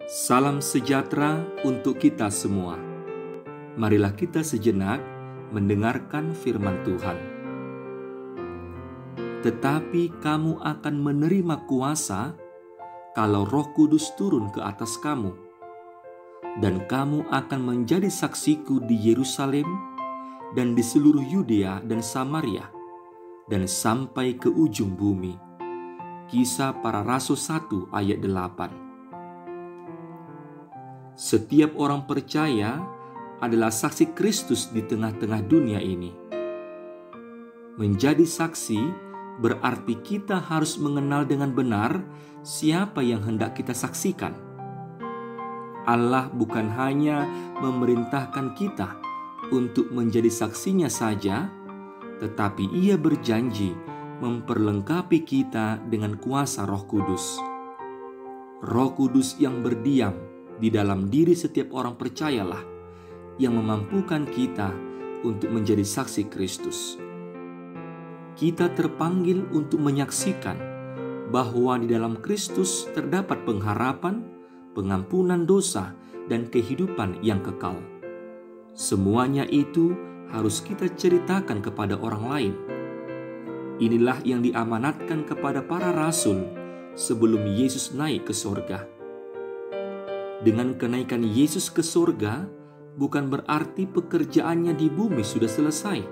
Salam sejahtera untuk kita semua. Marilah kita sejenak mendengarkan firman Tuhan. Tetapi kamu akan menerima kuasa kalau Roh Kudus turun ke atas kamu, dan kamu akan menjadi saksiku di Yerusalem dan di seluruh Yudea dan Samaria dan sampai ke ujung bumi. Kisah Para Rasul 1 ayat 8. Setiap orang percaya adalah saksi Kristus di tengah-tengah dunia ini. Menjadi saksi berarti kita harus mengenal dengan benar siapa yang hendak kita saksikan. Allah bukan hanya memerintahkan kita untuk menjadi saksinya saja, tetapi Ia berjanji memperlengkapi kita dengan kuasa Roh Kudus. Roh Kudus yang berdiam di dalam diri setiap orang percayalah yang memampukan kita untuk menjadi saksi Kristus. Kita terpanggil untuk menyaksikan bahwa di dalam Kristus terdapat pengharapan, pengampunan dosa, dan kehidupan yang kekal. Semuanya itu harus kita ceritakan kepada orang lain. Inilah yang diamanatkan kepada para rasul sebelum Yesus naik ke sorga. Dengan kenaikan Yesus ke sorga, bukan berarti pekerjaannya di bumi sudah selesai.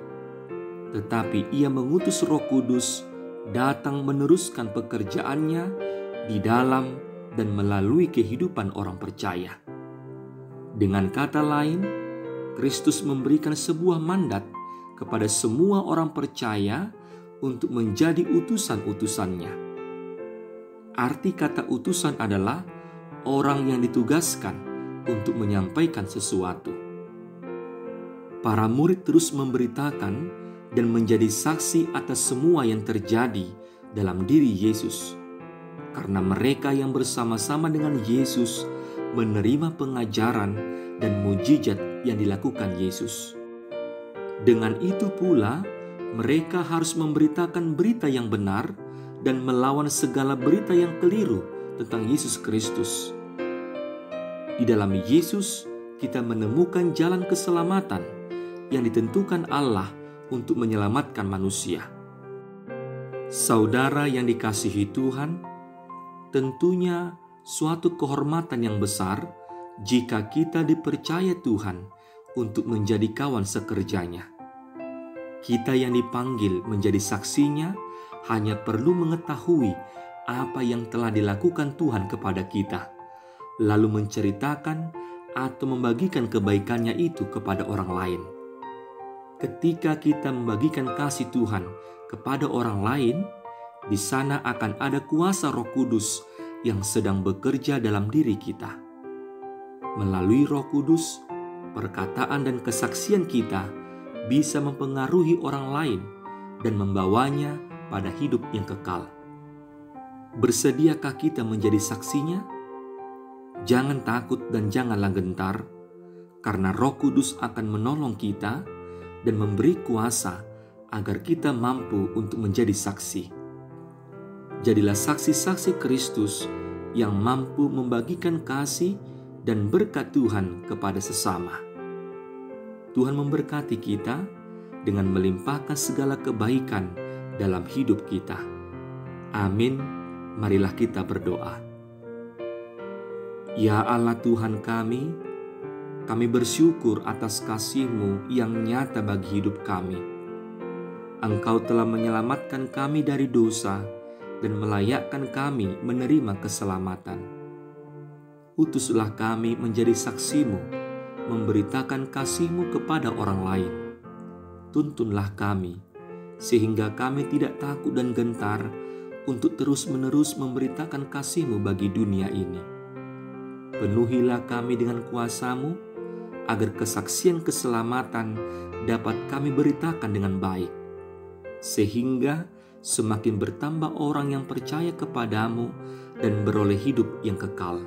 Tetapi Ia mengutus Roh Kudus datang meneruskan pekerjaannya di dalam dan melalui kehidupan orang percaya. Dengan kata lain, Kristus memberikan sebuah mandat kepada semua orang percaya untuk menjadi utusan-utusannya. Arti kata utusan adalah orang yang ditugaskan untuk menyampaikan sesuatu. Para murid terus memberitakan dan menjadi saksi atas semua yang terjadi dalam diri Yesus, karena mereka yang bersama-sama dengan Yesus menerima pengajaran dan mujizat yang dilakukan Yesus. Dengan itu pula, mereka harus memberitakan berita yang benar dan melawan segala berita yang keliru tentang Yesus Kristus. Di dalam Yesus, kita menemukan jalan keselamatan yang ditentukan Allah untuk menyelamatkan manusia. Saudara yang dikasihi Tuhan, tentunya suatu kehormatan yang besar jika kita dipercaya Tuhan untuk menjadi kawan sekerjanya. Kita yang dipanggil menjadi saksinya hanya perlu mengetahui apa yang telah dilakukan Tuhan kepada kita, lalu menceritakan atau membagikan kebaikannya itu kepada orang lain. Ketika kita membagikan kasih Tuhan kepada orang lain, di sana akan ada kuasa Roh Kudus yang sedang bekerja dalam diri kita. Melalui Roh Kudus, perkataan dan kesaksian kita bisa mempengaruhi orang lain dan membawanya pada hidup yang kekal. Bersediakah kita menjadi saksinya? Jangan takut dan janganlah gentar, karena Roh Kudus akan menolong kita dan memberi kuasa agar kita mampu untuk menjadi saksi. Jadilah saksi-saksi Kristus yang mampu membagikan kasih dan berkat Tuhan kepada sesama. Tuhan memberkati kita dengan melimpahkan segala kebaikan dalam hidup kita. Amin. Marilah kita berdoa. Ya Allah Tuhan kami bersyukur atas kasih-Mu yang nyata bagi hidup kami. Engkau telah menyelamatkan kami dari dosa dan melayakkan kami menerima keselamatan. Utuslah kami menjadi saksi-Mu, memberitakan kasih-Mu kepada orang lain. Tuntunlah kami, sehingga kami tidak takut dan gentar untuk terus-menerus memberitakan kasih-Mu bagi dunia ini. Penuhilah kami dengan kuasa-Mu, agar kesaksian keselamatan dapat kami beritakan dengan baik, sehingga semakin bertambah orang yang percaya kepadamu dan beroleh hidup yang kekal.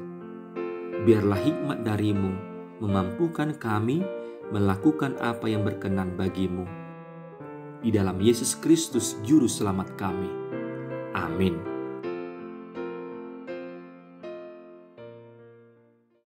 Biarlah hikmat dari-Mu memampukan kami melakukan apa yang berkenan bagi-Mu. Di dalam Yesus Kristus Juru Selamat kami. Amin.